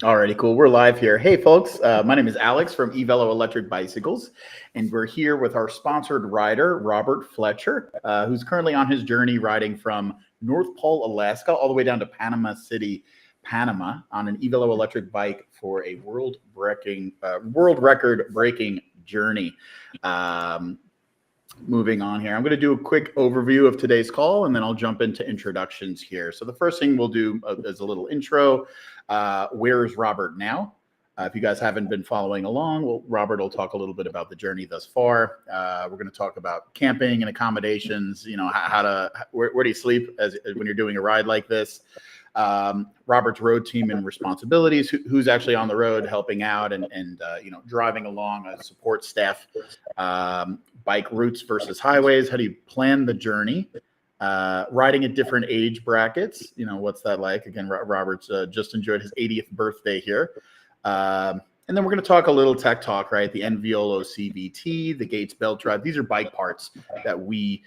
Alrighty, cool. We're live here. Hey, folks. My name is Alex from EVELO Electric Bicycles, and we're here with our sponsored rider, Robert Fletcher, who's currently on his journey riding from North Pole, Alaska, all the way down to Panama City, Panama, on an EVELO electric bike for a world record breaking journey. Moving on here, I'm going to do a quick overview of today's call, and then I'll jump into introductions here. So the first thing we'll do is a little intro. Where is Robert now? If you guys haven't been following along, well, Robert will talk a little bit about the journey thus far. We're going to talk about camping and accommodations, where do you sleep when you're doing a ride like this? Robert's road team and responsibilities, who's actually on the road helping out and driving along as support staff, bike routes versus highways. How do you plan the journey? Riding at different age brackets. What's that like? Again, Robert's just enjoyed his 80th birthday here. And then we're going to talk a little tech talk, right? The Enviolo CVT, the Gates belt drive. These are bike parts that we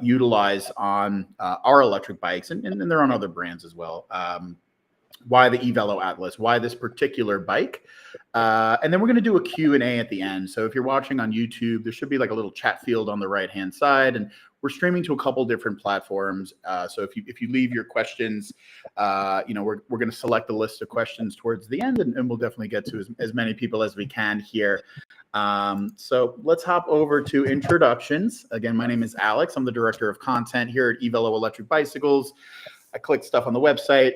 utilize on our electric bikes, and they're on other brands as well. Why the EVELO Atlas? Why this particular bike? And then we're going to do a Q&A at the end. So if you're watching on YouTube, there should be like a little chat field on the right-hand side, and we're streaming to a couple different platforms. So if you leave your questions, we're going to select a list of questions towards the end, and we'll definitely get to as many people as we can here. So let's hop over to introductions. Again, my name is Alex. I'm the director of content here at EVELO Electric Bicycles. I click stuff on the website,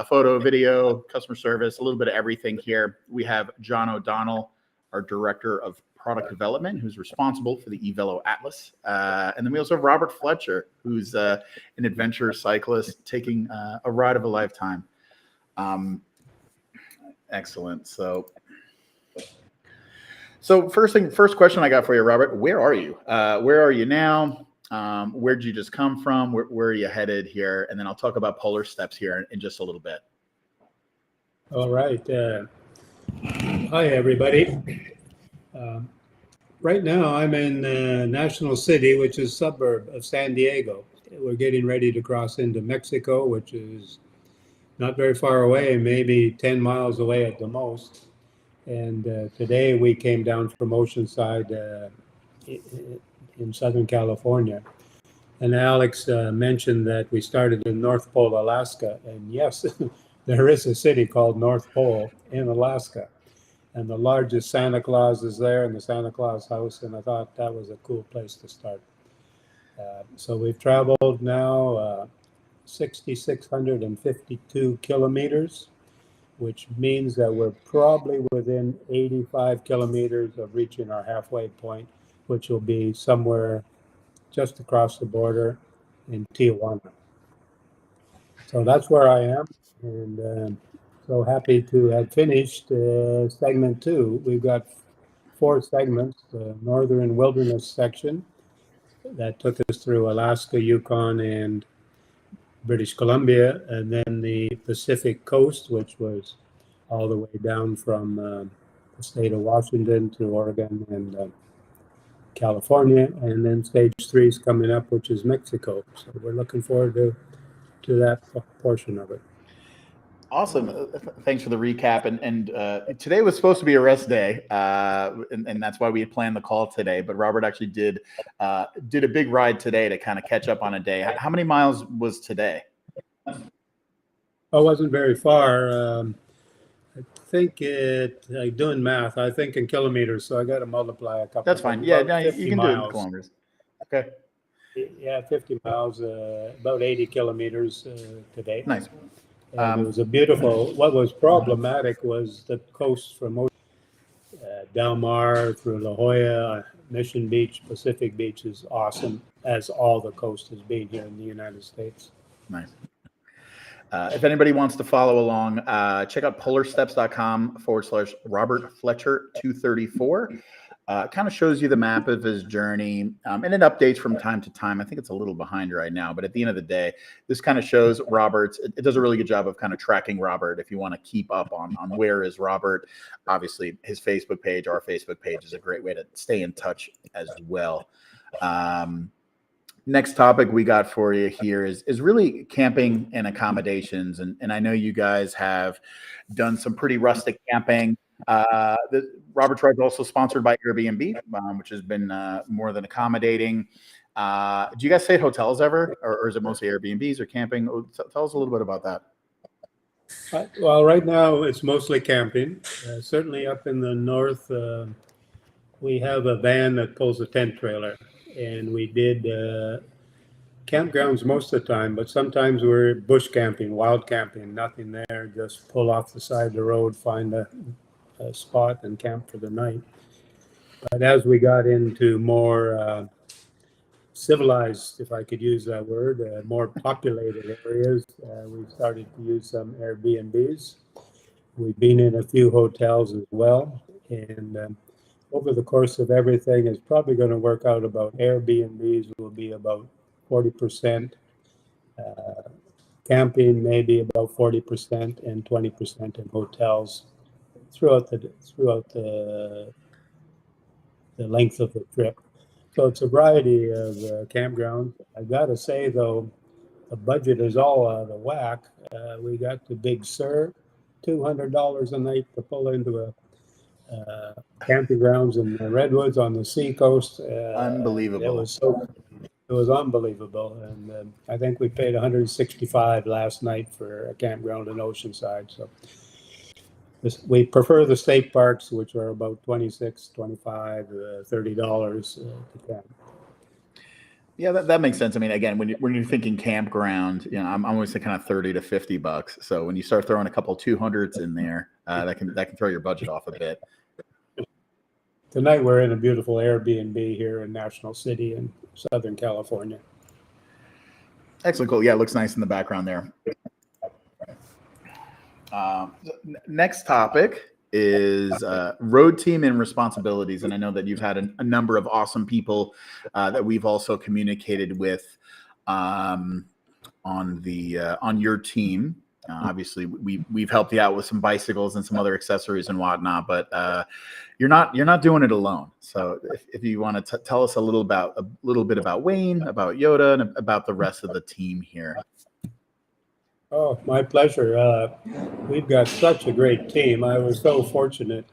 photo, video, customer service, a little bit of everything here. We have John O'Donnell, our director of product development, who's responsible for the EVELO Atlas. And then we also have Robert Fletcher, who's an adventure cyclist taking a ride of a lifetime. Excellent. So first question I got for you, Robert, where are you? Where are you now? Where did you just come from? Where are you headed here? And then I'll talk about Polar Steps here in just a little bit. All right. Hi, everybody. Right now, I'm in National City, which is a suburb of San Diego. We're getting ready to cross into Mexico, which is not very far away, maybe 10 miles away at the most. And today we came down from Oceanside in Southern California. And Alex mentioned that we started in North Pole, Alaska. And yes, there is a city called North Pole in Alaska. And the largest Santa Claus is there in the Santa Claus house. And I thought that was a cool place to start. So we've traveled now 6,652 kilometers, which means that we're probably within 85 kilometers of reaching our halfway point, which will be somewhere just across the border in Tijuana. So that's where I am, and so happy to have finished segment 2. We've got 4 segments: the Northern Wilderness section that took us through Alaska, Yukon, and British Columbia, and then the Pacific Coast, which was all the way down from the state of Washington to Oregon and California, and then stage 3 is coming up, which is Mexico. So we're looking forward to that portion of it. Awesome. Thanks for the recap. And today was supposed to be a rest day, and that's why we had planned the call today. But Robert actually did a big ride today to kind of catch up on a day. How many miles was today? It wasn't very far. I think doing math, I think in kilometers, so I got to multiply a couple. That's fine. Yeah, no, you can miles. Do it in kilometers. Okay. Yeah, 50 miles, about 80 kilometers today. Nice. And it was a beautiful, what was problematic was the coast from Del Mar through La Jolla, Mission Beach, Pacific Beach is awesome, as all the coast has been here in the United States. Nice. If anybody wants to follow along, check out polarsteps.com/Robert Fletcher 234. Kind of shows you the map of his journey, and it updates from time to time. I think it's a little behind right now, but at the end of the day, this kind of shows Robert's. It does a really good job of kind of tracking Robert. If you want to keep up on where is Robert, obviously his Facebook page, our Facebook page, is a great way to stay in touch as well. Next topic we got for you here is really camping and accommodations. And I know you guys have done some pretty rustic camping. Robert Tribe's also sponsored by Airbnb, which has been more than accommodating. Do you guys stay at hotels ever, or is it mostly Airbnbs or camping? Tell us a little bit about that. Well, right now it's mostly camping. Certainly up in the north, we have a van that pulls a tent trailer, and we did campgrounds most of the time, but sometimes we're bush camping, wild camping, nothing there, just pull off the side of the road, find a spot and camp for the night. But as we got into more civilized, if I could use that word, more populated areas, we started to use some Airbnbs. We've been in a few hotels as well, and over the course of everything, it's probably going to work out about Airbnbs will be about 40%, camping maybe about 40%, and 20% in hotels throughout the length of the trip. So it's a variety of campgrounds. I got to say though, the budget is all out of whack. We got the Big Sur, $200 a night to pull into a camping grounds in the Redwoods on the seacoast. Unbelievable. It was unbelievable, and I think we paid $165 last night for a campground in Oceanside. So we prefer the state parks, which are about $26, $25, $30 to camp. Yeah, that makes sense. I mean, again, when you're thinking campground, you know, I'm always thinking kind of $30 to $50. So when you start throwing a couple 200s in there, that can throw your budget off a bit. Tonight we're in a beautiful Airbnb here in National City in Southern California. Excellent, cool. Yeah, it looks nice in the background there. Next topic is road team and responsibilities. And I know that you've had a number of awesome people that we've also communicated with on your teim. Obviously, we've helped you out with some bicycles and some other accessories and whatnot, but you're not doing it alone. So if you want to tell us a little bit about Wayne, about Yoda, and about the rest of the team here. Oh, my pleasure. We've got such a great team. I was so fortunate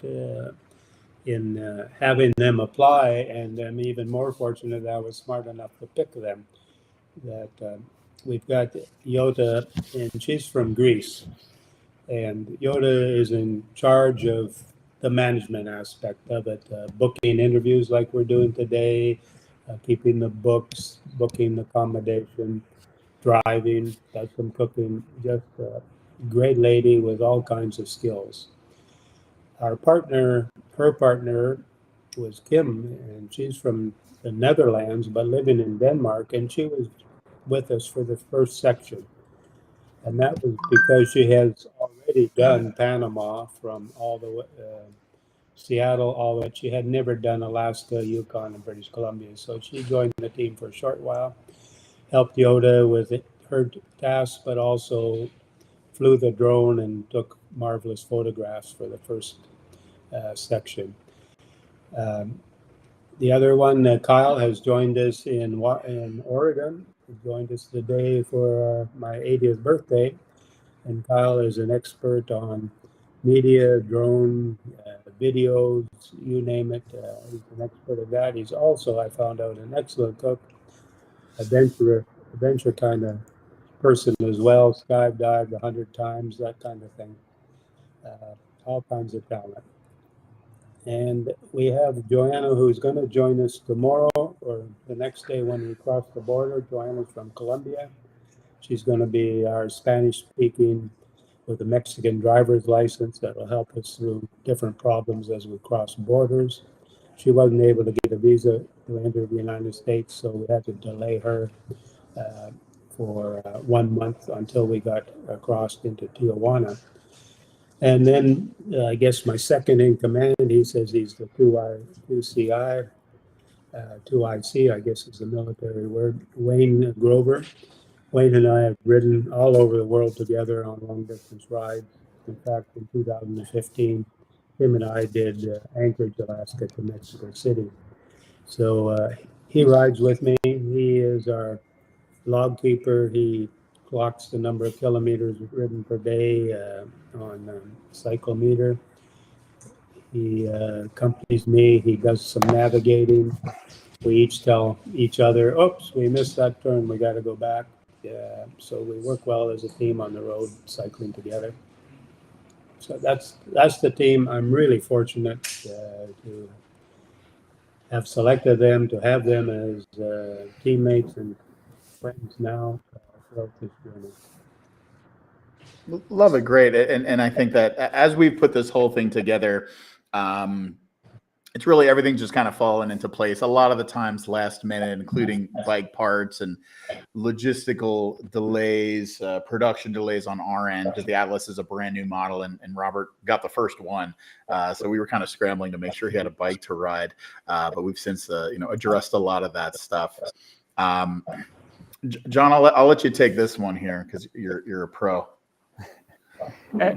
in having them apply, and I'm even more fortunate that I was smart enough to pick them. That we've got Yoda, and she's from Greece. And Yoda is in charge of the management aspect of it, booking interviews like we're doing today, keeping the books, booking accommodation, driving, does some cooking, just a great lady with all kinds of skills. Her partner was Kim, and she's from the Netherlands, but living in Denmark, and she was with us for the first section. And that was because she has already done Panama from all the Seattle, all that. She had never done Alaska, Yukon, and British Columbia. So she joined the team for a short while, helped Yoda with her tasks, but also flew the drone and took marvelous photographs for the first section. The other one, Kyle, has joined us in Oregon. He joined us today for my 80th birthday. And Kyle is an expert on media, drone, videos, you name it. He's an expert at that. He's also, I found out, an excellent cook, adventure kind of person as well. Skydived 100 times, that kind of thing. All kinds of talent. And we have Joanna, who's going to join us tomorrow or the next day when we cross the border. Joanna's from Colombia. She's going to be our Spanish-speaking with a Mexican driver's license that will help us through different problems as we cross borders. She wasn't able to get a visa to enter the United States, so we had to delay her for 1 month until we got crossed into Tijuana. And then I guess my second in command, he says he's the 2CI, 2IC, I guess is the military word, Wayne Grover. Wayne and I have ridden all over the world together on long distance rides. In fact, in 2015, him and I did Anchorage, Alaska to Mexico City. So he rides with me. He is our log keeper. He clocks the number of kilometers ridden per day on cyclometer. He accompanies me. He does some navigating. We each tell each other, oops, we missed that turn. We got to go back. So we work well as a team on the road, cycling together. So that's the team. I'm really fortunate to have selected them, to have them as teammates and friends now throughout this journey. Love it. Great. And I think that as we've put this whole thing together, it's really everything just kind of fallen into place. A lot of the times last minute, including bike parts and logistical delays, production delays on our end, because the Atlas is a brand new model and Robert got the first one. So we were kind of scrambling to make sure he had a bike to ride. But we've since, addressed a lot of that stuff. John, I'll let you take this one here because you're a pro.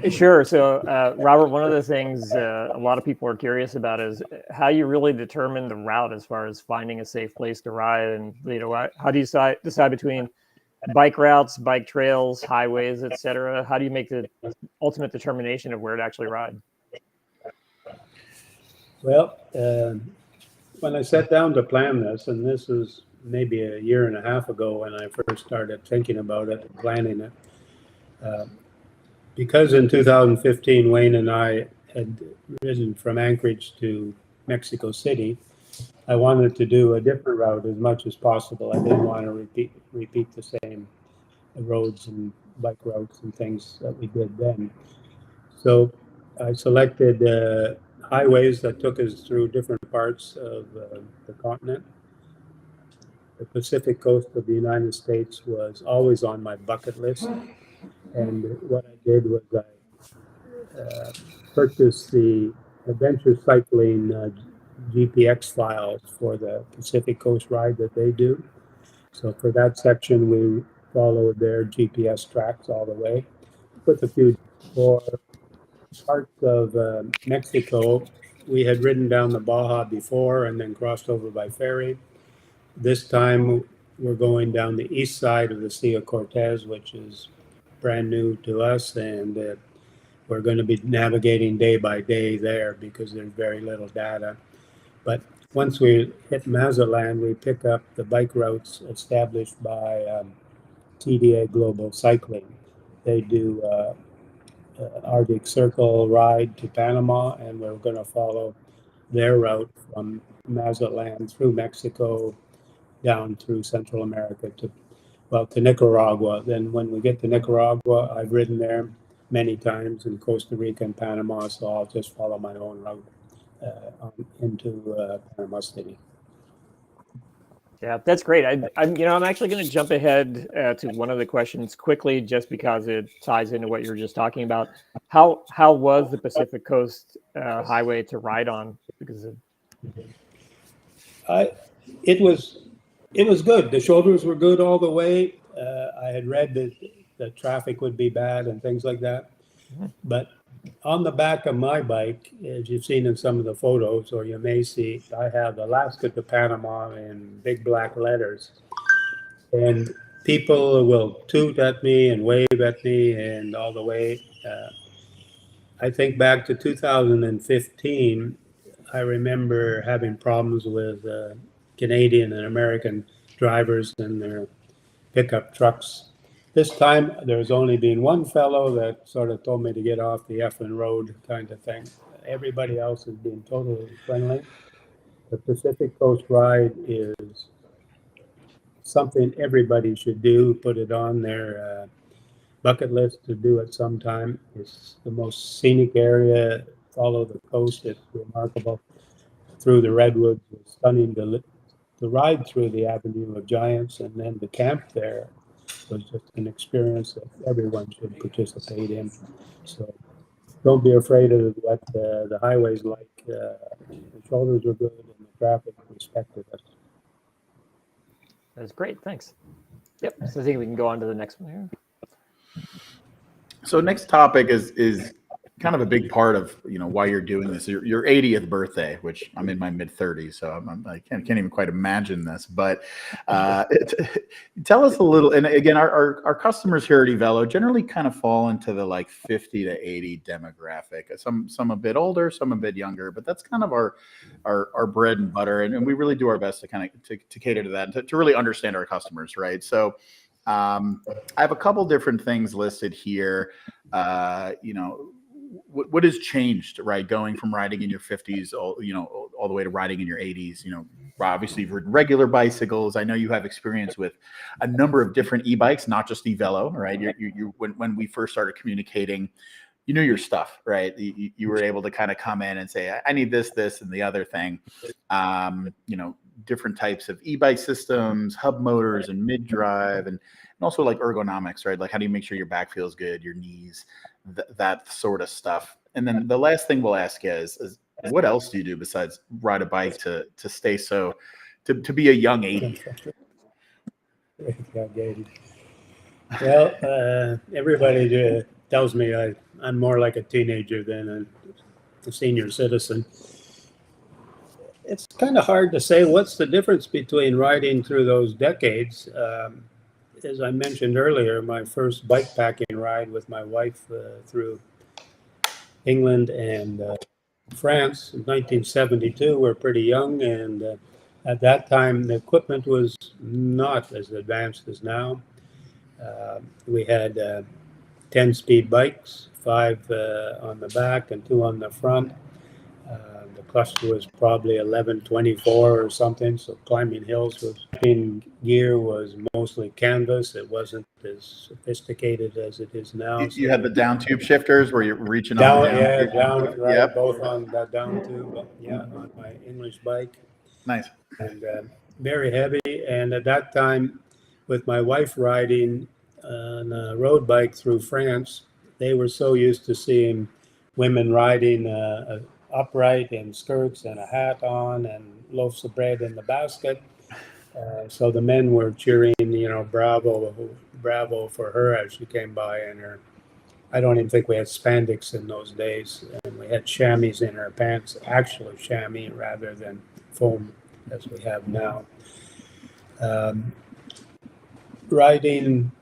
Sure. So, Robert, one of the things a lot of people are curious about is how you really determine the route as far as finding a safe place to ride, and how do you decide between bike routes, bike trails, highways, etc. How do you make the ultimate determination of where to actually ride? Well, when I sat down to plan this, and this was maybe a year and a half ago when I first started thinking about it and planning it. Because in 2015, Wayne and I had ridden from Anchorage to Mexico City, I wanted to do a different route as much as possible. I didn't want to repeat the same roads and bike routes and things that we did then. So I selected highways that took us through different parts of the continent. The Pacific coast of the United States was always on my bucket list. And what I did was I purchased the adventure cycling GPX files for the Pacific Coast ride that they do. So for that section, we followed their GPS tracks all the way. With a few for parts of Mexico, we had ridden down the Baja before and then crossed over by ferry. This time, we're going down the east side of the Sea of Cortez, which is brand new to us, and we're going to be navigating day by day there because there's very little data. But once we hit Mazatlan, we pick up the bike routes established by TDA Global Cycling. They do Arctic Circle ride to Panama, and we're going to follow their route from Mazatlan through Mexico down through Central America to Nicaragua. Then when we get to Nicaragua, I've ridden there many times in Costa Rica and Panama, so I'll just follow my own route into Panama City. Yeah, that's great. I'm actually going to jump ahead to one of the questions quickly, just because it ties into what you were just talking about. How was the Pacific Coast highway to ride on? Because it was good. The shoulders were good all the way. I had read that the traffic would be bad and things like that. But on the back of my bike, as you've seen in some of the photos, or you may see, I have Alaska to Panama in big black letters. And people will toot at me and wave at me and all the way. I think back to 2015, I remember having problems with Canadian and American drivers and their pickup trucks. This time, there's only been one fellow that sort of told me to get off the effing road kind of thing. Everybody else has been totally friendly. The Pacific Coast ride is something everybody should do, put it on their bucket list to do at some time. It's the most scenic area. Follow the coast. It's remarkable. Through the redwoods, it's stunning. The ride through the Avenue of Giants and then the camp there was just an experience that everyone should participate in. So don't be afraid of what the highway's like. The shoulders were good and the traffic respected us. that's great. Thanks. Yep. So I think we can go on to the next one here. So next topic is kind of a big part of, you know, why you're doing this. Your 80th birthday, which I'm in my mid 30s, so I can't even quite imagine this. But tell us a little. And again, our customers here at EVELO generally kind of fall into the like 50 to 80 demographic. Some a bit older, some a bit younger, but that's kind of our bread and butter, and we really do our best to kind of to cater to that, and to really understand our customers, right? So I have a couple different things listed here. You know, what has changed, right? Going from riding in your 50s, all the way to riding in your 80s. You know, obviously you've ridden regular bicycles. I know you have experience with a number of different e-bikes, not just EVELO, right? When we first started communicating, you knew your stuff, right? You were able to kind of come in and say, I need this, and the other thing. You know, different types of e-bike systems, hub motors and mid-drive, and also like ergonomics, right? Like how do you make sure your back feels good, your knees, that sort of stuff. And then the last thing we'll ask you is what else do you do besides ride a bike to stay to be a young 80? Well, everybody tells me I'm more like a teenager than a senior citizen. It's kind of hard to say what's the difference between riding through those decades. As I mentioned earlier, my first bike packing ride with my wife through England and France in 1972. We're pretty young, and at that time the equipment was not as advanced as now. We had 10-speed bikes, 5 on the back and 2 on the front. The cluster was probably 1124 or something, so climbing hills gear was mostly canvas. It wasn't as sophisticated as it is now. You had the down tube shifters where you're reaching down, on yeah, down, right, yep. Both on that down tube, yeah, on my English bike. Nice. And very heavy. And at that time, with my wife riding on a road bike through France, they were so used to seeing women riding upright and skirts and a hat on and loaves of bread in the basket. So the men were cheering, you know, bravo for her as she came by. And I don't even think we had spandex in those days. And we had chamois in our pants, actually chamois rather than foam as we have now. Riding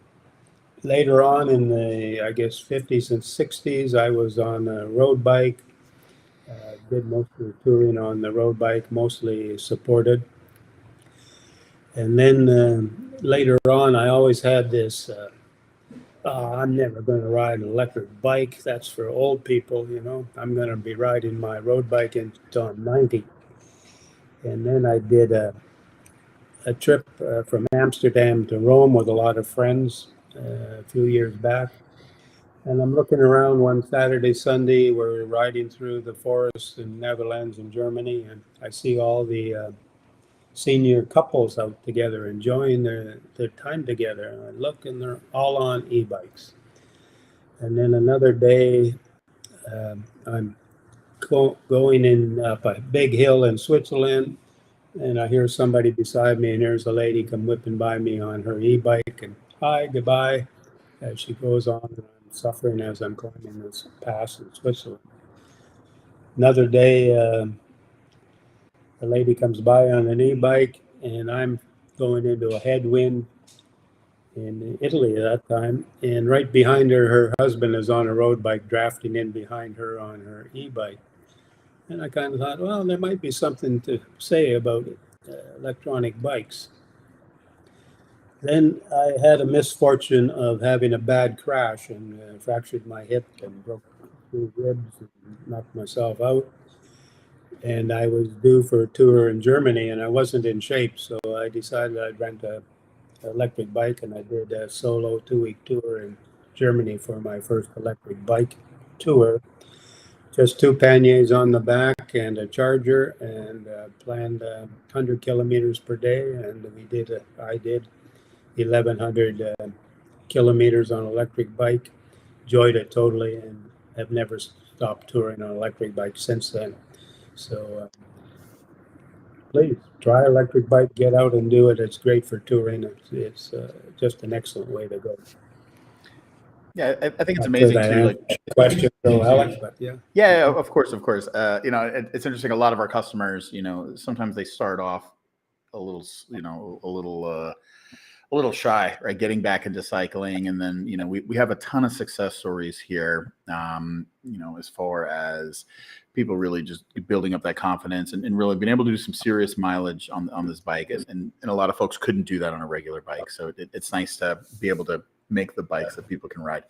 later on in the, I guess, 50s and 60s, I was on a road bike. Did most of the touring on the road bike, mostly supported. And then later on, I always had this, I'm never going to ride an electric bike. That's for old people, you know. I'm going to be riding my road bike until I'm 90. And then I did a trip from Amsterdam to Rome with a lot of friends a few years back. And I'm looking around one Saturday, Sunday, we're riding through the forest in Netherlands and Germany, and I see all the senior couples out together enjoying their time together. And I look, and they're all on e-bikes. And then another day, I'm going in up a big hill in Switzerland, and I hear somebody beside me, and there's a lady come whipping by me on her e-bike, and hi, goodbye, as she goes on. And I'm suffering as I'm climbing this pass in Switzerland. Another day, a lady comes by on an e-bike, and I'm going into a headwind in Italy at that time. And right behind her, her husband is on a road bike, drafting in behind her on her e-bike. And I kind of thought, well, there might be something to say about electronic bikes. Then I had a misfortune of having a bad crash and fractured my hip and broke 2 ribs and knocked myself out. And I was due for a tour in Germany, and I wasn't in shape, so I decided I'd rent an electric bike, and I did a solo 2-week tour in Germany for my first electric bike tour. Just 2 panniers on the back and a charger, and planned 100 kilometers per day, and I did 1,100 kilometers on an electric bike. Enjoyed it totally, and have never stopped touring on an electric bike since then. So please try electric bike, get out and do it. It's great for touring. It's just an excellent way to go. Yeah, I think it's Not sure amazing that too. Like, answers your question so Alex, but yeah. yeah, of course, of course. It's interesting. A lot of our customers, sometimes they start off a little, a little shy, right? Getting back into cycling. And then, we have a ton of success stories here, as far as people really just building up that confidence and really being able to do some serious mileage on this bike. And a lot of folks couldn't do that on a regular bike. So it's nice to be able to make the bikes that people can ride.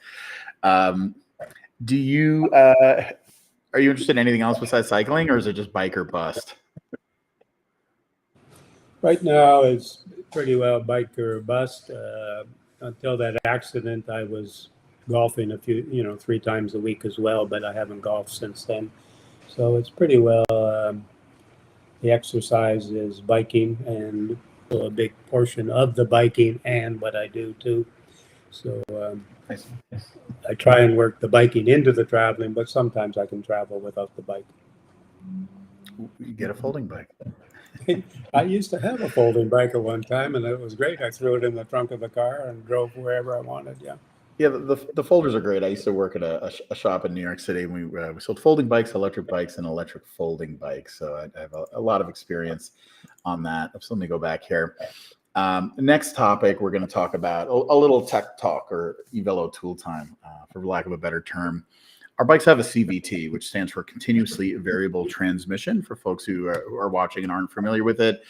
Do you, are you interested in anything else besides cycling, or is it just bike or bust? Right now, it's pretty well bike or bust. Until that accident, I was golfing 3 times a week as well, but I haven't golfed since then. So it's pretty well, the exercise is biking, and a big portion of the biking and what I do too. So Nice. I try and work the biking into the traveling, but sometimes I can travel without the bike. You get a folding bike. I used to have a folding bike at one time, and it was great. I threw it in the trunk of the car and drove wherever I wanted. Yeah. Yeah, the folders are great. I used to work at a shop in New York City, and we sold folding bikes, electric bikes, and electric folding bikes. So I have a lot of experience on that. So let me go back here. Next topic, we're going to talk about a little tech talk, or EVELO tool time, for lack of a better term. Our bikes have a CVT, which stands for continuously variable transmission, for folks who are watching and aren't familiar with it.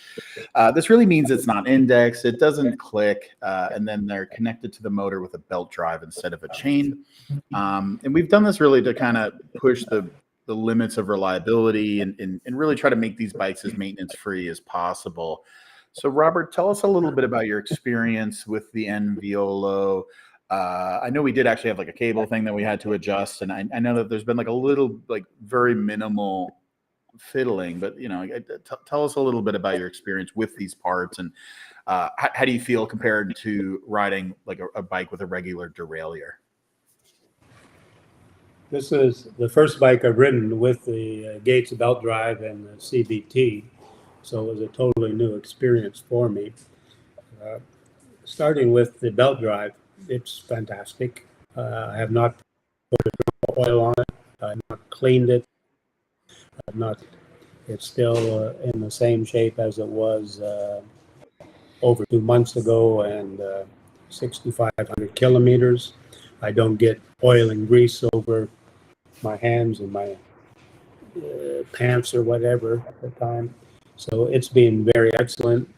This really means it's not indexed, it doesn't click, and then they're connected to the motor with a belt drive instead of a chain. And we've done this really to kind of push the limits of reliability and really try to make these bikes as maintenance-free as possible. So, Robert, tell us a little bit about your experience with the Enviolo. I know we did actually have like a cable thing that we had to adjust, and I know that there's been like a little, like very minimal fiddling, but tell us a little bit about your experience with these parts, and how do you feel compared to riding like a bike with a regular derailleur? This is the first bike I've ridden with the Gates belt drive and the CVT, so it was a totally new experience for me. Starting with the belt drive, it's fantastic. I have not put oil on it. I've not cleaned it. It's still in the same shape as it was over 2 months ago, and 6,500 kilometers. I don't get oil and grease over my hands and my pants or whatever at the time. So it's been very excellent.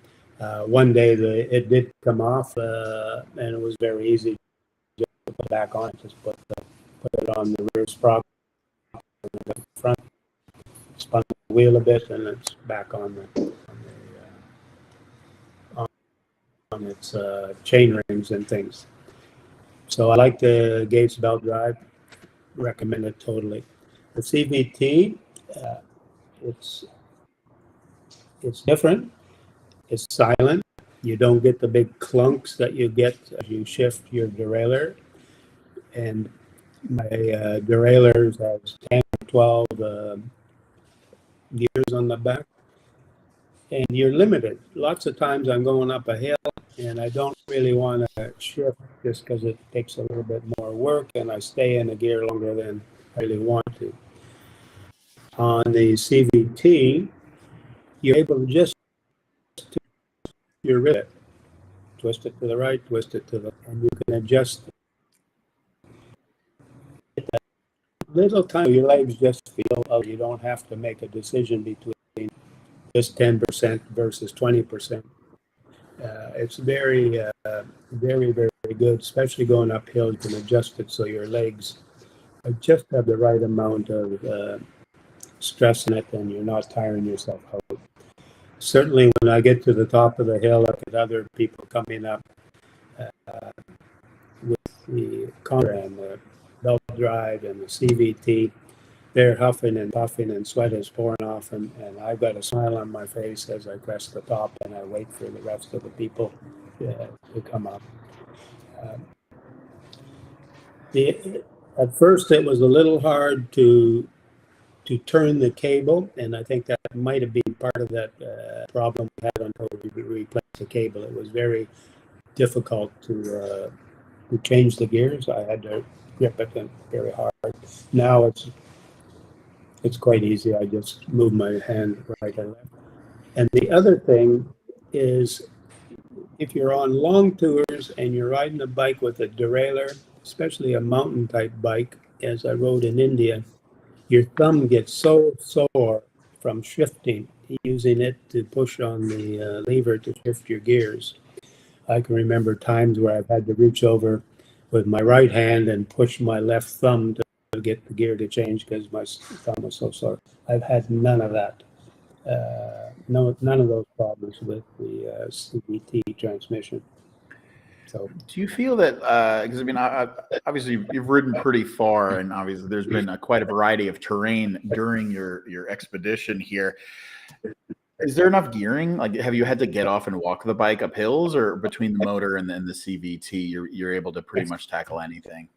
One day it did come off, and it was very easy to put it back on. Just put it on the rear sprocket, the front, spun the wheel a bit, and it's back on its chain rings and things. So I like the Gates belt drive. Recommend it totally. The CVT, it's different. It's silent. You don't get the big clunks that you get as you shift your derailleur. And my derailleur has 10 or 12 gears on the back. And you're limited. Lots of times I'm going up a hill, and I don't really want to shift just because it takes a little bit more work, and I stay in a gear longer than I really want to. On the CVT, you're able to just your wrist, twist it to the right, twist it to the, and you can adjust it. Little time your legs just feel, you don't have to make a decision between just 10% versus 20%. It's very, very, very good, especially going uphill. You can adjust it so your legs just have the right amount of stress in it, and you're not tiring yourself out. Certainly, when I get to the top of the hill, look at other people coming up with the Contra and the belt drive and the CVT. They're huffing and puffing, and sweat is pouring off, and I've got a smile on my face as I crest the top, and I wait for the rest of the people to come up. At first, it was a little hard to turn the cable, and I think that might have been part of that problem we had until we replaced the cable. It was very difficult to to change the gears, I had to grip it very hard. Now it's quite easy. I just move my hand right and left. And the other thing is, if you're on long tours and you're riding a bike with a derailleur, especially a mountain type bike, as I rode in India, your thumb gets so sore from shifting, using it to push on the lever to shift your gears. I can remember times where I've had to reach over with my right hand and push my left thumb to get the gear to change because my thumb was so sore. I've had none of that. None of those problems with the CVT transmission. So, do you feel that? Because obviously you've ridden pretty far, and obviously there's been quite a variety of terrain during your expedition here. Is there enough gearing? Like, have you had to get off and walk the bike up hills, or between the motor and then the CVT, you're able to pretty much tackle anything?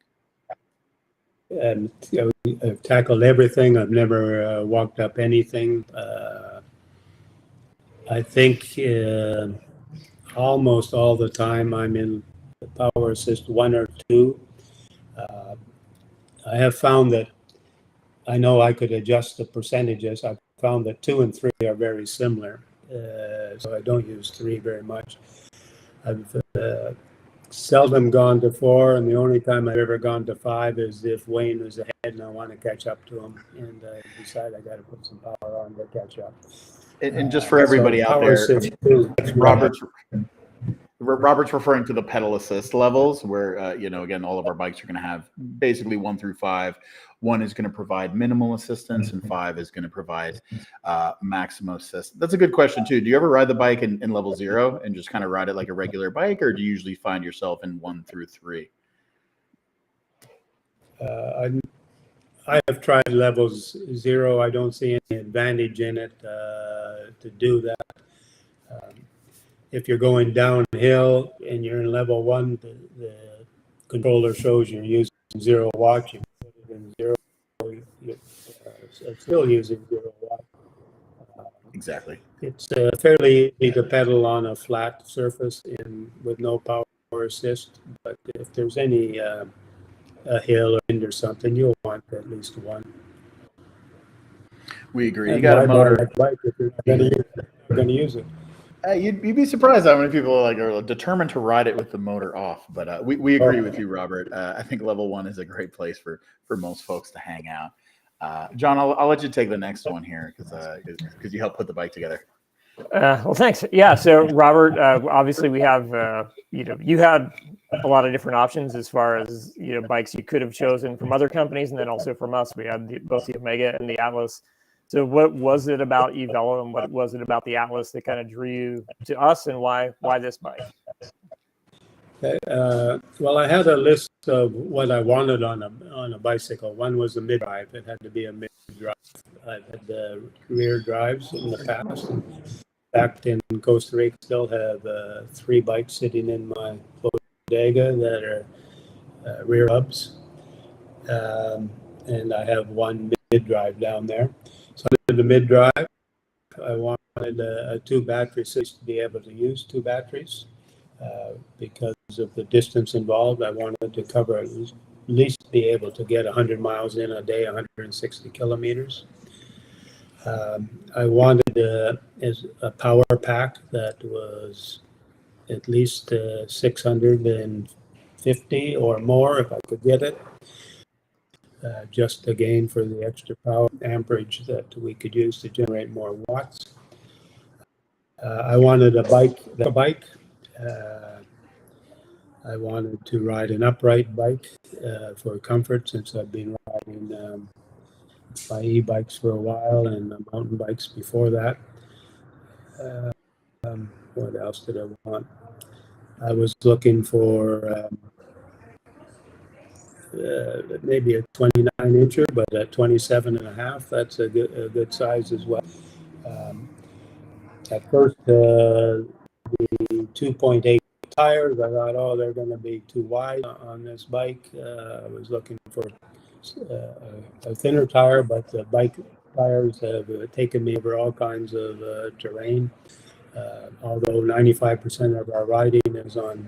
and I've tackled everything. I've never walked up anything. I think almost all the time I'm in the power assist 1 or 2. I have found that I know I could adjust the percentages. I've found that 2 and 3 are very similar, so I don't use 3 very much. I've seldom gone to 4, and the only time I've ever gone to 5 is if Wayne was ahead and I want to catch up to him, and I decide I got to put some power on to catch up. And just for everybody out there, Robert's referring to the pedal assist levels, where again, all of our bikes are going to have basically 1 through 5. 1 is going to provide minimal assistance, and 5 is going to provide maximum assist. That's a good question too. Do you ever ride the bike in level 0 and just kind of ride it like a regular bike, or do you usually find yourself in 1 through 3? I have tried levels 0. I don't see any advantage in it to do that. If you're going downhill and you're in level 1, the controller shows you're using 0 watts. You put it in 0. You're still using 0 watts. Exactly. It's fairly easy to pedal on a flat surface with no power assist. But if there's any a hill or wind or something, you'll want at least 1. We agree. You got a motor. Bike if you're going to use it. You'd be surprised how many people are determined to ride it with the motor off. But we agree with you, Robert. I think level 1 is a great place for most folks to hang out. John, I'll let you take the next one here because you helped put the bike together. Well, thanks. Yeah. So, Robert, obviously we have, you had a lot of different options as far as, bikes you could have chosen from other companies, and then also from us. We had both the Omega and the Atlas. So what was it about EVELO, and what was it about the Atlas that kind of drew you to us, and why this bike? Okay. Well, I had a list of what I wanted on a bicycle. One was a mid-drive. It had to be a mid-drive. I've had the rear drives in the past. Back in Costa Rica, still have 3 bikes sitting in my bodega that are rear hubs. And I have 1 mid-drive down there. So I did the mid-drive. I wanted a 2 battery system to be able to use 2 batteries. Because of the distance involved, I wanted to cover at least be able to get 100 miles in a day, 160 kilometers. I wanted a power pack that was at least 650 or more if I could get it. Just again for the extra power amperage that we could use to generate more watts. I wanted a bike. I wanted to ride an upright bike for comfort, since I've been riding my e-bikes for a while and mountain bikes before that. What else did I want? I was looking for maybe a 29-incher, but a 27.5. That's a good size as well. At first, the 2.8 tires, I thought, they're going to be too wide on this bike. I was looking for a thinner tire, but the bike tires have taken me over all kinds of terrain. Although 95% of our riding is on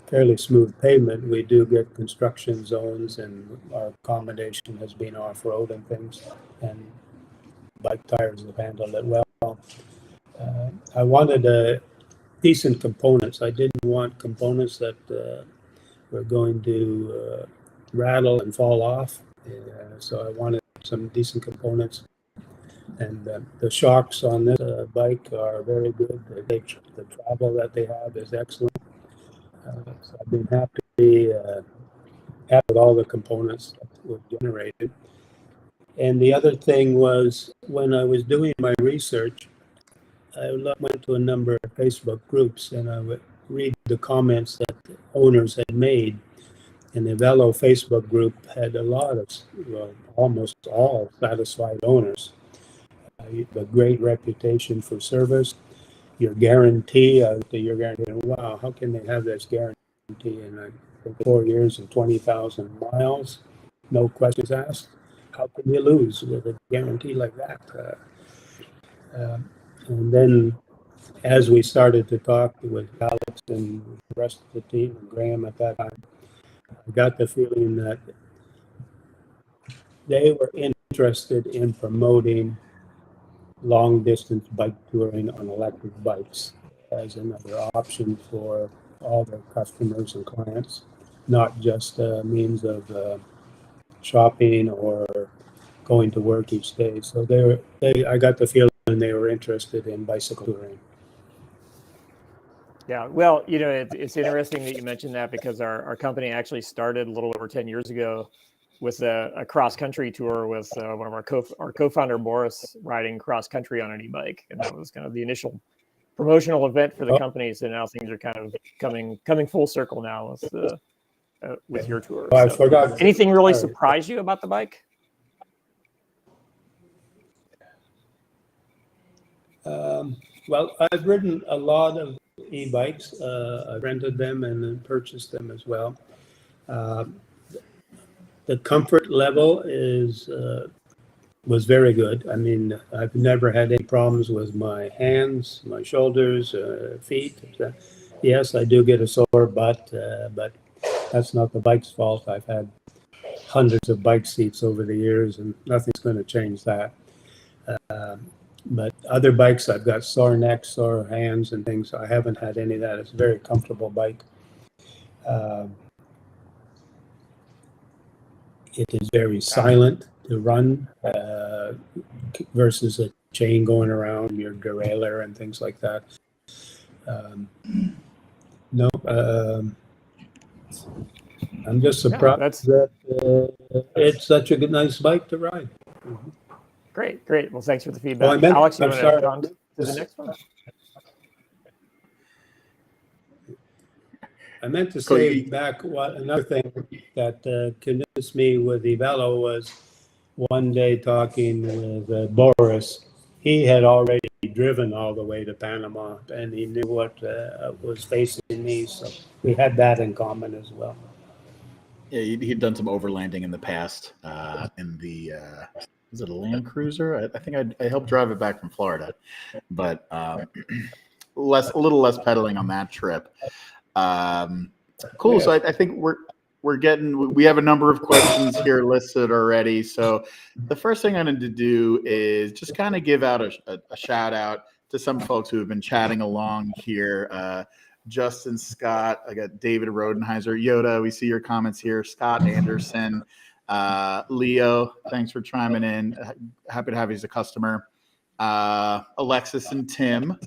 fairly smooth pavement, we do get construction zones, and our accommodation has been off-road and things, and bike tires have handled it well. I wanted decent components. I didn't want components that were going to rattle and fall off. So I wanted some decent components. And the shocks on this bike are very good. The travel that they have is excellent. So I've been happy with all the components that were generated. And the other thing was, when I was doing my research, I went to a number of Facebook groups, and I would read the comments that the owners had made. And the EVELO Facebook group had a lot of, well, almost all satisfied owners. You have a great reputation for service. Your guarantee, your guarantee, wow, how can they have this guarantee? And 4 years and 20,000 miles, no questions asked. How can you lose with a guarantee like that? And then as we started to talk with Alex and the rest of the team, and Graham at that time, I got the feeling that they were interested in promoting long distance bike touring on electric bikes as another option for all their customers and clients, not just a means of shopping or going to work each day. So I got the feeling they were interested in bicycle touring. Yeah, well, you know, it's interesting that you mentioned that, because our company actually started a little over 10 years ago with a cross-country tour with one of our co-founder, Boris, riding cross-country on an e-bike. And that was kind of the initial promotional event for the company. So now things are kind of coming full circle now with your tour. Oh, I so, forgot. Anything really surprise you about the bike? Well, I've ridden a lot of e-bikes. I rented them and then purchased them as well. The comfort level was very good. I mean, I've never had any problems with my hands, my shoulders, feet. Yes, I do get a sore butt, but that's not the bike's fault. I've had hundreds of bike seats over the years, and nothing's going to change that. But other bikes, I've got sore necks, sore hands, and things. I haven't had any of that. It's a very comfortable bike. It is very silent to run versus a chain going around your derailleur and things like that. I'm just surprised that it's such a good, nice bike to ride. Mm-hmm. Great. Well, thanks for the feedback. Alex, you want to go on to the next one? I meant to say back another thing that convinced me with EVELO was one day talking with Boris. He had already driven all the way to Panama, and he knew what was facing me. So we had that in common as well. Yeah, he'd done some overlanding in the past in the was it a Land Cruiser? I think I helped drive it back from Florida, but a little less pedaling on that trip. Cool. Yeah. So I think we have a number of questions here listed already. So the first thing I need to do is just kind of give out a shout out to some folks who have been chatting along here. Justin Scott, I got David Rodenheiser, Yoda. We see your comments here. Scott Anderson, Leo, thanks for chiming in. Happy to have you as a customer. Alexis and Tim,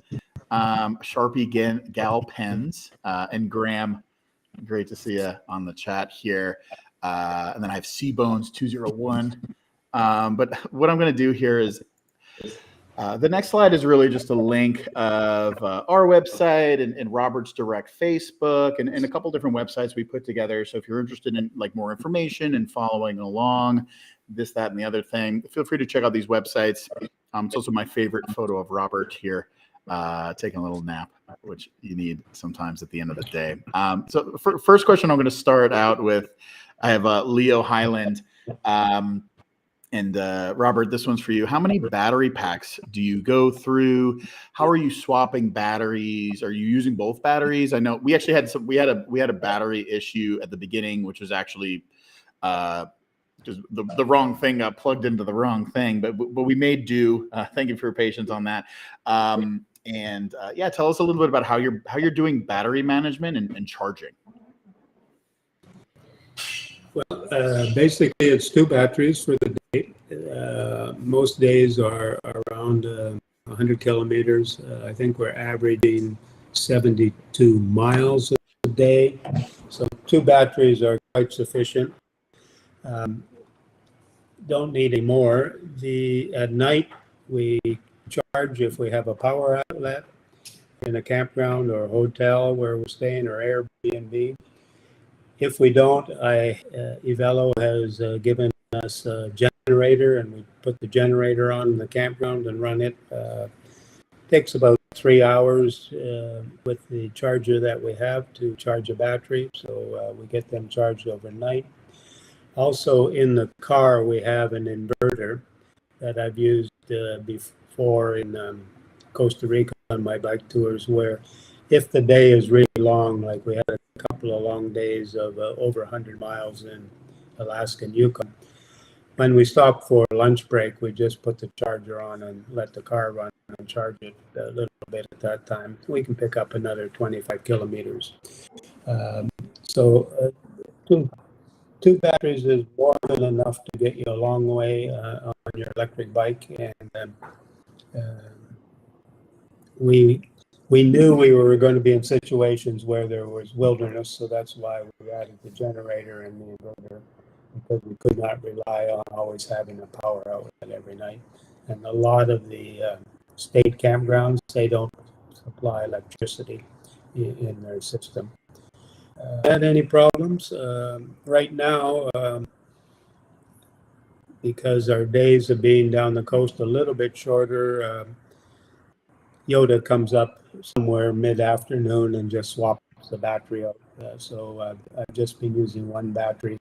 Sharpie Gal Pens, and Graham. Great to see you on the chat here. And then I have C-Bones 201. But what I'm going to do here is the next slide is really just a link of our website and Robert's direct Facebook and a couple different websites we put together. So if you're interested in like more information and following along, this, that, and the other thing, feel free to check out these websites. It's also my favorite photo of Robert here taking a little nap, which you need sometimes at the end of the day. So first question I'm going to start out with, I have Leo Highland. And Robert, this one's for you. How many battery packs do you go through? How are you swapping batteries? Are you using both batteries? I know we actually had we had a battery issue at the beginning, which was actually just the wrong thing got plugged into the wrong thing, but we made do. Thank you for your patience on that. Yeah, tell us a little bit about how you're doing battery management and charging. Well, basically, it's 2 batteries for the day. Most days are around 100 kilometers. I think we're averaging 72 miles a day. So 2 batteries are quite sufficient. Don't need any more. At night, we charge if we have a power outlet in a campground or a hotel where we're staying, or Airbnb. If we don't, EVELO has given us a generator, and we put the generator on in the campground and run it. Takes about 3 hours with the charger that we have to charge a battery, so we get them charged overnight. Also, in the car, we have an inverter that I've used before in Costa Rica on my bike tours, where if the day is really long, like we had a couple of long days of over 100 miles in Alaska and Yukon, when we stop for lunch break, we just put the charger on and let the car run and charge it a little bit at that time. We can pick up another 25 kilometers. So two batteries is more than enough to get you a long way on your electric bike. And we knew we were going to be in situations where there was wilderness, so that's why we added the generator and the inverter, because we could not rely on always having a power outlet every night. And a lot of the state campgrounds, they don't supply electricity in their system. Had any problems? Right now, because our days of being down the coast a little bit shorter, Yoda comes up somewhere mid-afternoon and just swaps the battery out. So I've just been using one battery,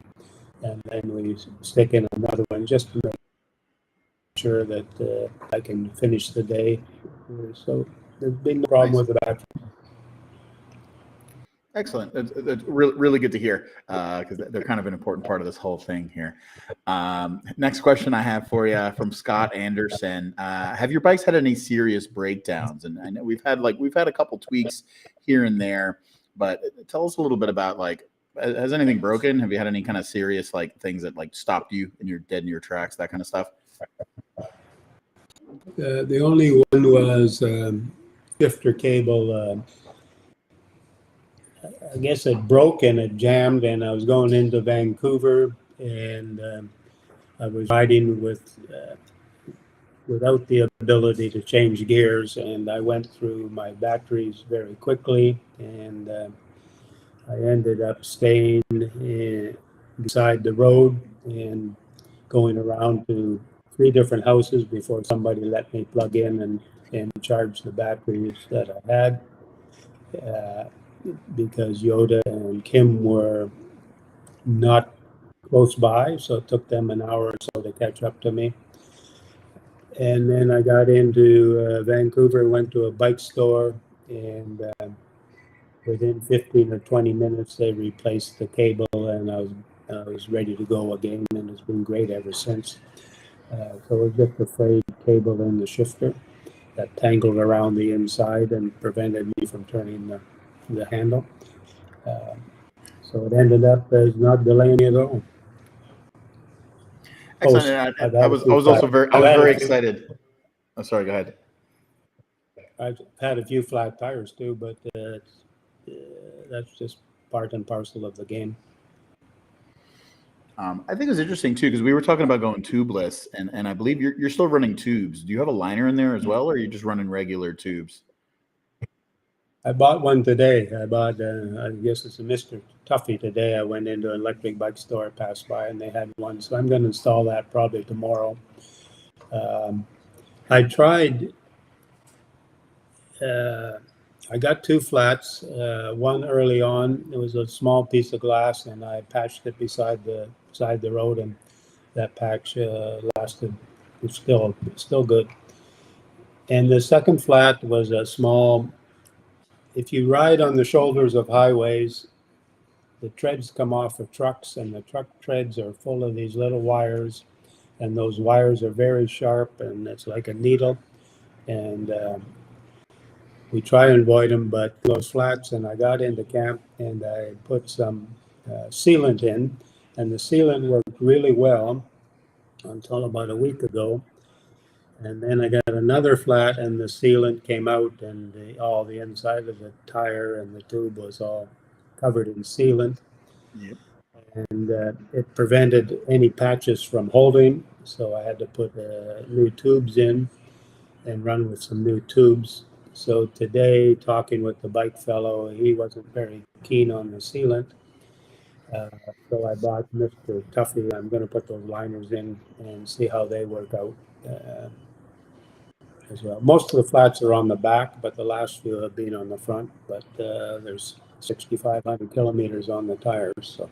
and then we stick in another one just to make sure that I can finish the day. So there's been no problem with the battery. Excellent. That's really, really good to hear, because they're kind of an important part of this whole thing here. Next question I have for you from Scott Anderson. Have your bikes had any serious breakdowns? And I know we've had a couple tweaks here and there, but tell us a little bit about, like, has anything broken? Have you had any kind of serious things that stopped you and you're dead in your tracks, that kind of stuff? The only one was shifter cable. I guess it broke and it jammed, and I was going into Vancouver, and I was riding without the ability to change gears, and I went through my batteries very quickly, and I ended up staying beside the road and going around to 3 different houses before somebody let me plug in and charge the batteries that I had. Because Yoda and Kim were not close by, so it took them an hour or so to catch up to me. And then I got into Vancouver, went to a bike store, and within 15 or 20 minutes, they replaced the cable, and I was ready to go again, and it's been great ever since. So it was just a frayed cable in the shifter that tangled around the inside and prevented me from turning the handle. So it ended up as not delaying at all. Excellent. I was very excited. Oh, sorry, go ahead. I've had a few flat tires too, but that's just part and parcel of the game. I think it's interesting too, because we were talking about going tubeless, and I believe you're still running tubes. Do you have a liner in there as well, or are you just running regular tubes? I bought one today. I guess it's a Mr. Tuffy today. I went into an electric bike store, passed by, and they had one. So I'm going to install that probably tomorrow. I tried, I got 2 flats. One early on, it was a small piece of glass, and I patched it beside the road, and that patch lasted. It's still good. And the second flat was a small. If you ride on the shoulders of highways, the treads come off of trucks, and the truck treads are full of these little wires, and those wires are very sharp, and it's like a needle. And we try and avoid them, but those flats. And I got into camp, and I put some sealant in, and the sealant worked really well until about a week ago. And then I got another flat, and the sealant came out, and all the inside of the tire and the tube was all covered in sealant. Yep. And it prevented any patches from holding. So I had to put new tubes in and run with some new tubes. So today, talking with the bike fellow, he wasn't very keen on the sealant. So I bought Mr. Tuffy. I'm going to put those liners in and see how they work out as well. Most of the flats are on the back, but the last few have been on the front. But there's 6,500 kilometers on the tires. So.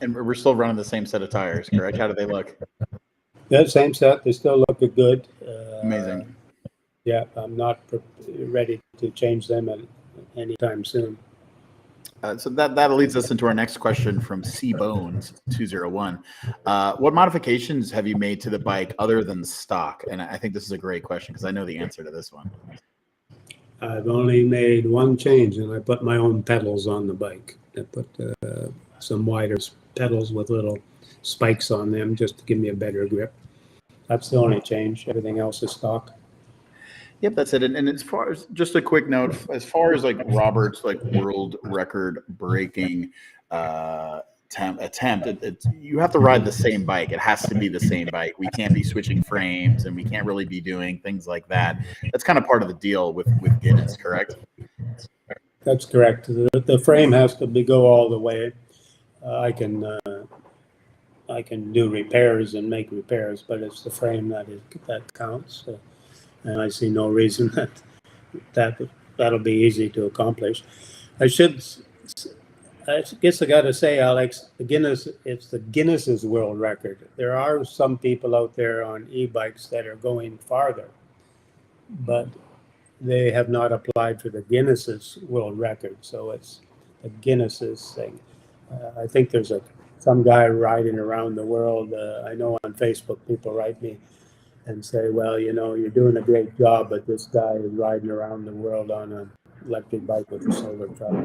And we're still running the same set of tires, correct? How do they look? Yeah, same set. They still look good. Amazing. Yeah, I'm not ready to change them anytime soon. So that leads us into our next question from cbones201. What modifications have you made to the bike other than stock? And I think this is a great question because I know the answer to this one. I've only made one change, and I put my own pedals on the bike. I put some wider pedals with little spikes on them just to give me a better grip. That's the only change. Everything else is stock. Yep, that's it. And as far as just a quick note, as far as like Robert's like world record breaking attempt, you have to ride the same bike. It has to be the same bike. We can't be switching frames, and we can't really be doing things like that. That's kind of part of the deal with Guinness, correct? That's correct. The frame has to go all the way. I can do repairs and make repairs, but it's the frame that counts. And I see no reason that'll be easy to accomplish. I guess I got to say, Alex, it's the Guinness's world record. There are some people out there on e-bikes that are going farther, but they have not applied for the Guinness's world record. So it's the Guinness's thing. I think there's some guy riding around the world. I know on Facebook people write me and say, well, you're doing a great job, but this guy is riding around the world on an electric bike with a solar truck.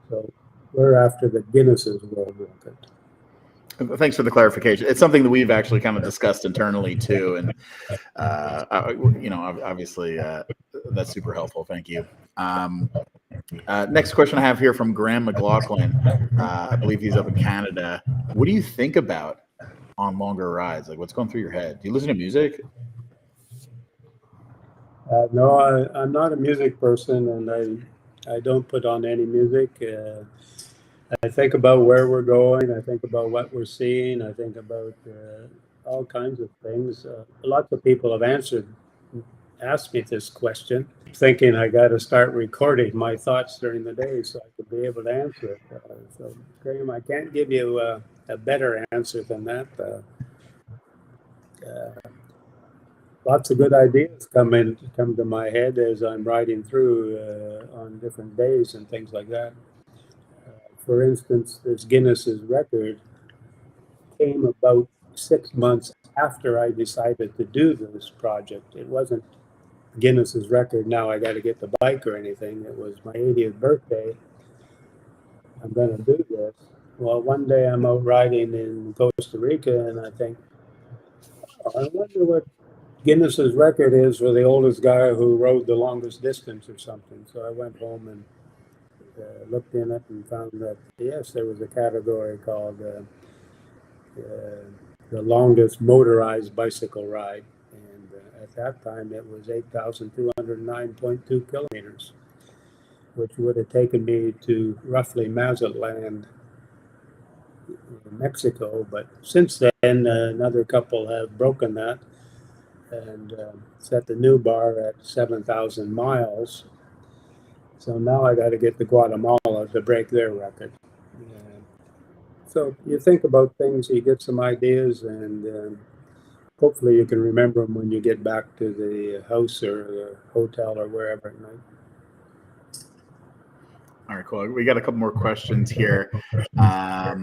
So we're after the Guinness's world record. Thanks for the clarification. It's something that we've actually kind of discussed internally too, and obviously that's super helpful. Thank you. Next question I have here from Graham McLaughlin. I believe he's up in Canada. What do you think about on longer rides? Like, what's going through your head? Do you listen to music? No, I'm not a music person, and I don't put on any music. I think about where we're going. I think about what we're seeing. I think about all kinds of things. Lots of people have asked me this question, thinking I got to start recording my thoughts during the day so I could be able to answer it. So, Graham, I can't give you a better answer than that. Lots of good ideas come to my head as I'm riding through on different days and things like that. For instance, this Guinness's record came about 6 months after I decided to do this project. It wasn't Guinness's record, now I got to get the bike or anything. It was my 80th birthday. I'm going to do this. Well, one day I'm out riding in Costa Rica, and I think, I wonder what Guinness's record is for the oldest guy who rode the longest distance or something. So I went home and looked in it and found that, yes, there was a category called the longest motorized bicycle ride. And at that time, it was 8,209.2 kilometers, which would have taken me to roughly Mazatlan, Mexico. But since then, another couple have broken that and set the new bar at 7,000 miles. So now I got to get to Guatemala to break their record. So you think about things, you get some ideas, and hopefully you can remember them when you get back to the house or the hotel or wherever at night. All right, cool. We got a couple more questions here. How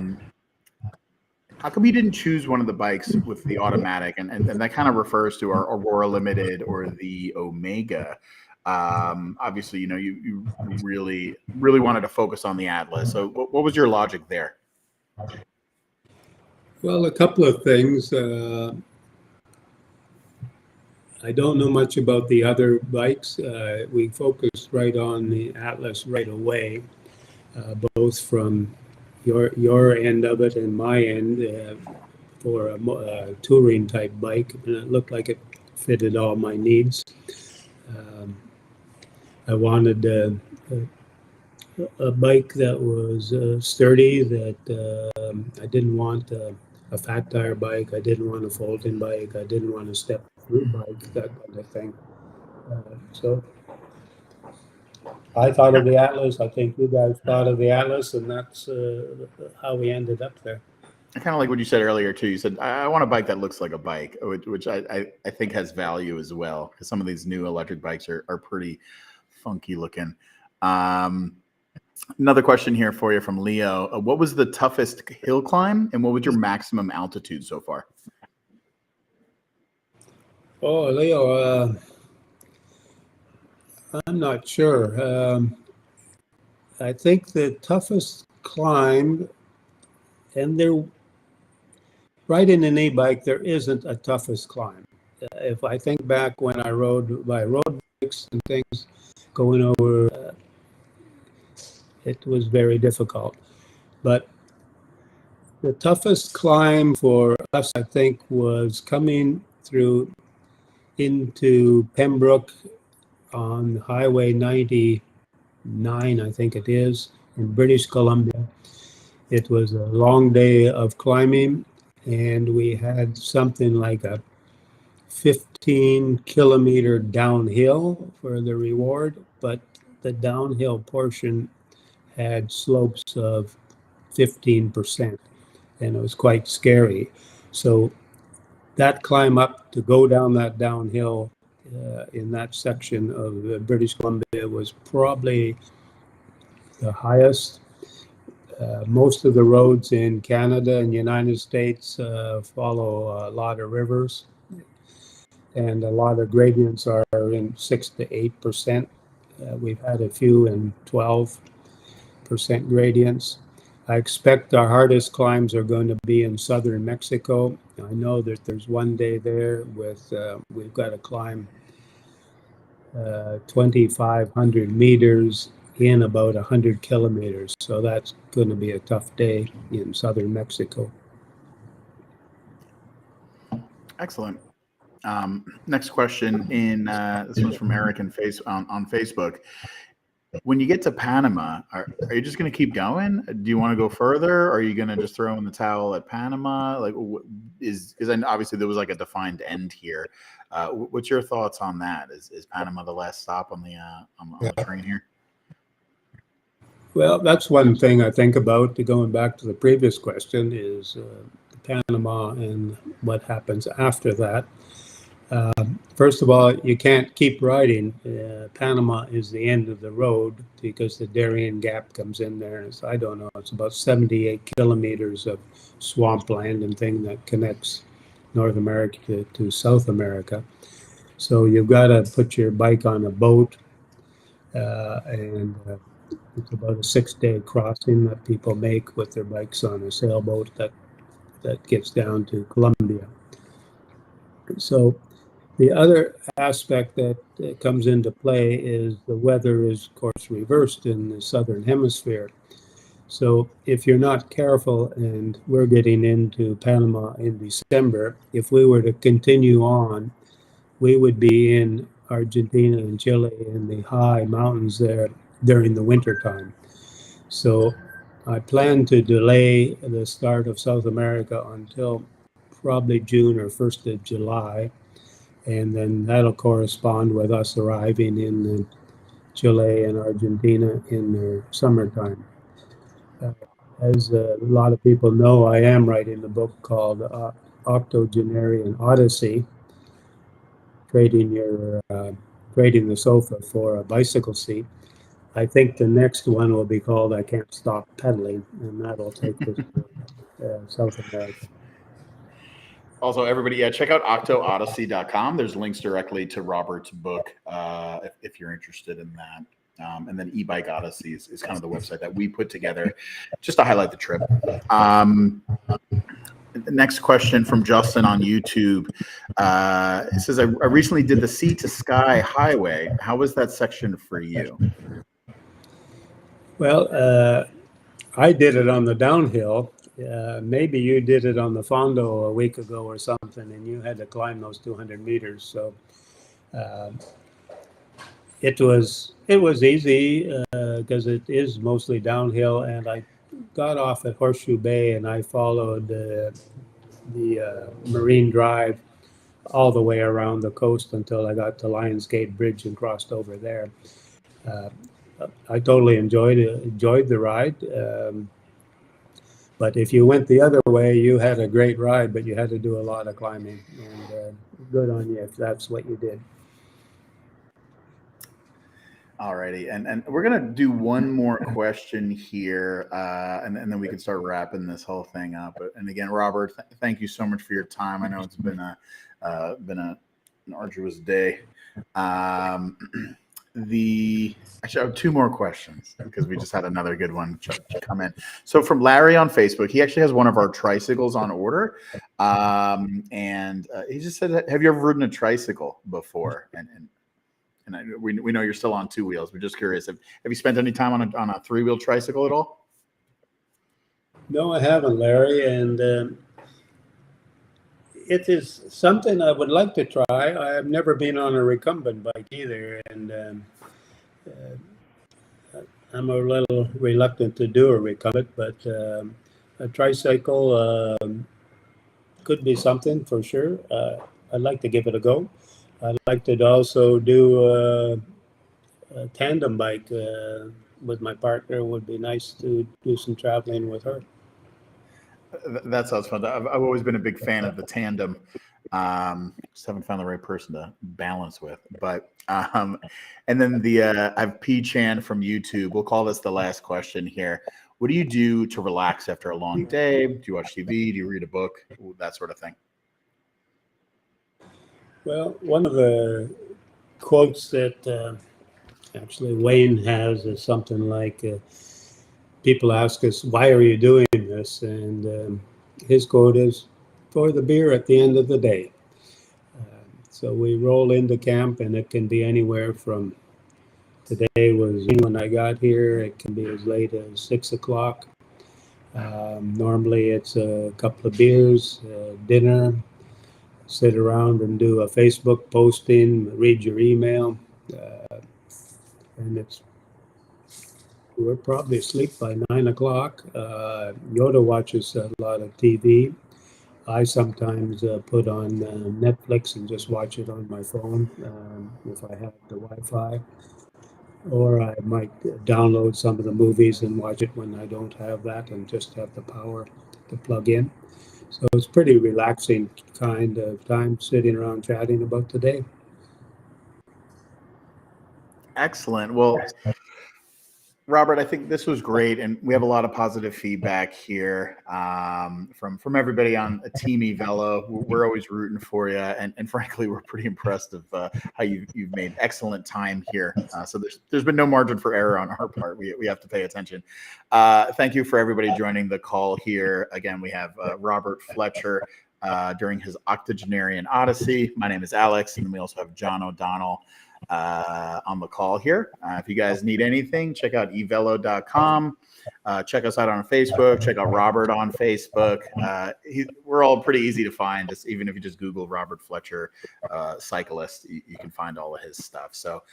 come you didn't choose one of the bikes with the automatic? And that kind of refers to our Aurora Limited or the Omega. Obviously, you really wanted to focus on the Atlas. So what was your logic there? Well, a couple of things. I don't know much about the other bikes. We focused right on the Atlas right away, both from your end of it and my end for a touring type bike, and it looked like it fitted all my needs. I wanted a bike that was sturdy, that I didn't want a fat tire bike, I didn't want a fold-in bike, I didn't want a step-through bike, that kind of thing. So I thought of the Atlas. I think you guys thought of the Atlas, and that's how we ended up there. I kind of like what you said earlier too. You said I want a bike that looks like a bike, which I think has value as well, because some of these new electric bikes are pretty funky looking. Another question here for you from Leo. What was the toughest hill climb, and what was your maximum altitude so far? Oh, Leo, I'm not sure. I think the toughest climb, and there, right in an e-bike, there isn't a toughest climb. If I think back when I rode my road bikes and things, going over, it was very difficult. But the toughest climb for us, I think, was coming through into Pembroke on Highway 99, I think it is, in British Columbia. It was a long day of climbing, and we had something like a 15-kilometer downhill for the reward, but the downhill portion had slopes of 15%, and it was quite scary. So that climb up to go down that downhill in that section of British Columbia was probably the highest. Most of the roads in Canada and United States follow a lot of rivers, and a lot of gradients are in 6 to 8%. We've had a few in 12% gradients. I expect our hardest climbs are going to be in southern Mexico. I know that there's one day there with we've got to climb 2,500 meters in about 100 kilometers. So that's going to be a tough day in southern Mexico. Excellent. Next question this one's from Eric on Facebook. When you get to Panama, are you just going to keep going? Do you want to go further? Or are you going to just throw in the towel at Panama? Like, because obviously there was like a defined end here. What's your thoughts on that? Is Panama the last stop on the train here? Well, that's one thing I think about, going back to the previous question, is Panama and what happens after that. First of all, you can't keep riding. Panama is the end of the road because the Darien Gap comes in there. It's, I don't know, it's about 78 kilometers of swampland and thing that connects North America to South America. So you've got to put your bike on a boat, and it's about a 6-day crossing that people make with their bikes on a sailboat that gets down to Colombia. So the other aspect that comes into play is the weather is, of course, reversed in the southern hemisphere. So if you're not careful, and we're getting into Panama in December, if we were to continue on, we would be in Argentina and Chile in the high mountains there during the winter time. So I plan to delay the start of South America until probably June or 1st of July. And then that'll correspond with us arriving in Chile and Argentina in their summertime. As a lot of people know, I am writing a book called Octogenarian Odyssey, trading the sofa for a bicycle seat. I think the next one will be called I Can't Stop Pedaling, and that'll take us to South America. Also, everybody, check out octoodyssey.com. There's links directly to Robert's book if you're interested in that. And then Ebike Odyssey is kind of the website that we put together just to highlight the trip. The next question from Justin on YouTube. It says, I recently did the Sea to Sky Highway. How was that section for you? Well, I did it on the downhill. Maybe you did it on the Fondo a week ago or something, and you had to climb those 200 meters. So it was easy because it is mostly downhill. And I got off at Horseshoe Bay and I followed the Marine Drive all the way around the coast until I got to Lionsgate Bridge and crossed over there. I totally enjoyed the ride. But if you went the other way, you had a great ride, but you had to do a lot of climbing. And good on you if that's what you did. All righty. And we're going to do one more question here, and then we can start wrapping this whole thing up. And again, Robert, thank you so much for your time. I know it's been an arduous day. Actually, I have two more questions because we just had another good one come in. So from Larry on Facebook, he actually has one of our tricycles on order. And he just said, have you ever ridden a tricycle before? And we know you're still on two wheels. We're just curious. Have you spent any time on a three-wheel tricycle at all? No, I haven't, Larry. And it is something I would like to try. I have never been on a recumbent bike either, and I'm a little reluctant to do a recumbent, but a tricycle could be something for sure. I'd like to give it a go. I'd like to also do a tandem bike with my partner. It would be nice to do some traveling with her. That sounds fun. I've always been a big fan of the tandem. Just haven't found the right person to balance with. But and then I have P Chan from YouTube. We'll call this the last question here. What do you do to relax after a long day? Do you watch TV? Do you read a book? That sort of thing. Well, one of the quotes that actually Wayne has is something like, people ask us, why are you doing this? And his quote is, for the beer at the end of the day. So we roll into camp, and it can be anywhere from, today was when I got here, it can be as late as 6 o'clock. Normally it's a couple of beers, dinner, sit around and do a Facebook posting, read your email, and we're probably asleep by 9 o'clock. Yoda watches a lot of TV. I sometimes put on Netflix and just watch it on my phone if I have the Wi-Fi. Or I might download some of the movies and watch it when I don't have that and just have the power to plug in. So it's pretty relaxing kind of time sitting around chatting about the day. Excellent. Well, Robert, I think this was great, and we have a lot of positive feedback here from everybody on Team EVELO. We're always rooting for you, and frankly, we're pretty impressed of how you've made excellent time here. So there's been no margin for error on our part. We have to pay attention. Thank you for everybody joining the call here. Again, we have Robert Fletcher during his Octogenarian Odyssey. My name is Alex, and we also have John O'Donnell on the call here. If you guys need anything, check out evelo.com. Check us out on Facebook. Check out Robert on Facebook. We're all pretty easy to find. Just even if you just Google Robert Fletcher cyclist, you can find all of his stuff. So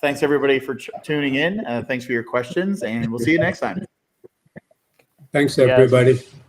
thanks everybody for tuning in. Thanks for your questions, and we'll see you next time. Thanks everybody. Yes.